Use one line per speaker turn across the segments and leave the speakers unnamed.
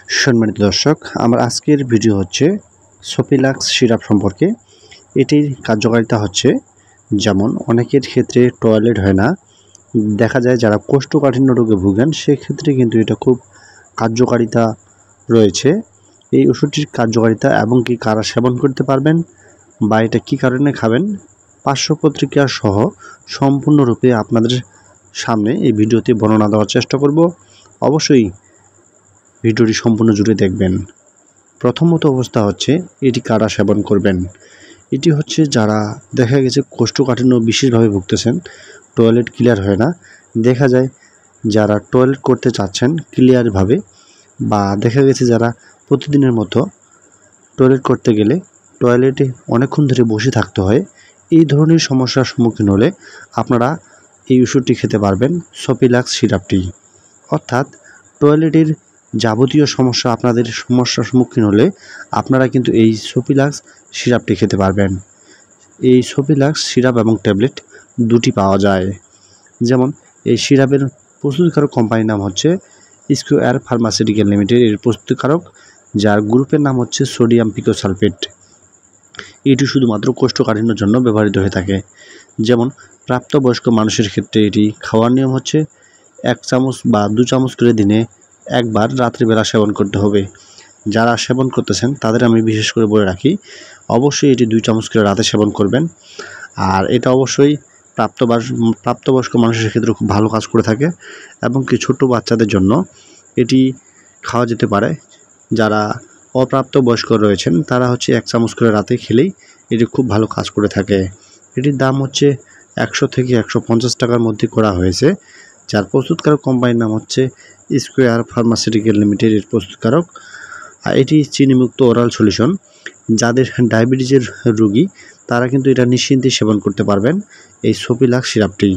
সম্মানিত দর্শক, আমার আজকের ভিডিও হচ্ছে সোপিলাক্স সিরাপ সম্পর্কে। এটির কার্যকারিতা হচ্ছে, যেমন অনেকের ক্ষেত্রে টয়লেট হয় না, দেখা যায় যারা কোষ্ঠকাঠিন্য রোগে ভুগেন সেক্ষেত্রে কিন্তু এটা খুব কার্যকারিতা রয়েছে। এই ওষুধটির কার্যকারিতা এবং কি কারা সেবন করতে পারবেন বা এটা কী কারণে খাবেন, পার্শ্ব প্রতিক্রিয়া সহ সম্পূর্ণরূপে আপনাদের সামনে এই ভিডিওতে বর্ণনা দেওয়ার চেষ্টা করব। অবশ্যই ভিডিওটি সম্পূর্ণ জুড়ে দেখবেন। প্রথমত অবস্থা হচ্ছে এটি কারা সেবন করবেন। এটি হচ্ছে যারা দেখা গেছে কোষ্ঠকাঠিন্য বিশেষভাবে ভুগতেছেন, টয়লেট ক্লিয়ার হয় না, দেখা যায় যারা টয়লেট করতে চাচ্ছেন ক্লিয়ারভাবে, বা দেখা গেছে যারা প্রতিদিনের মতো টয়লেট করতে গেলে টয়লেটে অনেকক্ষণ ধরে বসে থাকতে হয়, এই ধরনের সমস্যার সম্মুখীন হলে আপনারা এই ওষুধটি খেতে পারবেন, সোপিলাক্স সিরাপটি। অর্থাৎ টয়লেটের যাবতীয় সমস্যা আপনাদের সমস্যার সম্মুখীন হলে আপনারা কিন্তু এই সোপিলাক্স সিরাপটি খেতে পারবেন। এই সোপিলাক্স সিরাপ এবং ট্যাবলেট দুটি পাওয়া যায়। যেমন এই সিরাপের প্রস্তুতকারক কোম্পানির নাম হচ্ছে স্কোয়ার ফার্মাসিউটিক্যাল লিমিটেড, এর প্রস্তুতকারক, যার গ্রুপের নাম হচ্ছে সোডিয়াম পিকোসালফেট। এটি শুধুমাত্র কোষ্ঠকাঠিন্যের জন্য ব্যবহৃত হয়ে থাকে। যেমন প্রাপ্তবয়স্ক মানুষের ক্ষেত্রে এটি খাওয়ার নিয়ম হচ্ছে 1 চামচ বা 2 চামচ করে দিনে একবার রাত্রিবেলা সেবন করতে হবে। যারা সেবন করতেছেন তাদের আমি বিশেষ করে বলে রাখি, অবশ্যই এটি 2 চামচ করে রাতে সেবন করবেন। আর এটা অবশ্যই প্রাপ্তবয়স্ক মানুষের ক্ষেত্রে খুব ভালো কাজ করে থাকে, এবং কি ছোট বাচ্চাদের জন্য এটি খাওয়া যেতে পারে। যারা অপ্রাপ্তবয়স্ক রয়েছেন তারা হচ্ছে 1 চামচ করে রাতে খেলেই এটি খুব ভালো কাজ করে থাকে। এটির দাম হচ্ছে 100 থেকে 150 টাকার মধ্যে করা হয়েছে। যার প্রস্তুতকারক কোম্পানির নাম হচ্ছে স্কোয়ার ফার্মাসিউটিক্যাল লিমিটেড, এর প্রস্তুতকারক। আর এটি চিনিমুক্ত ওরাল সলিউশন। যাদের ডায়াবেটিসের রোগী তারা কিন্তু এটা নিশ্চিন্তে সেবন করতে পারবেন এই সোপিলাক্স সিরাপটি,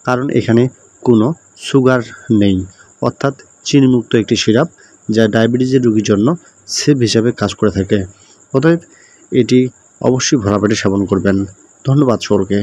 কারণ এখানে কোনো সুগার নেই, অর্থাৎ চিনিমুক্ত একটি সিরাপ যা ডায়াবেটিসের রোগীর জন্য সেফ হিসাবে কাজ করে থাকে। অতএব এটি অবশ্যই ভরা পেটে সেবন করবেন। ধন্যবাদ সকলকে।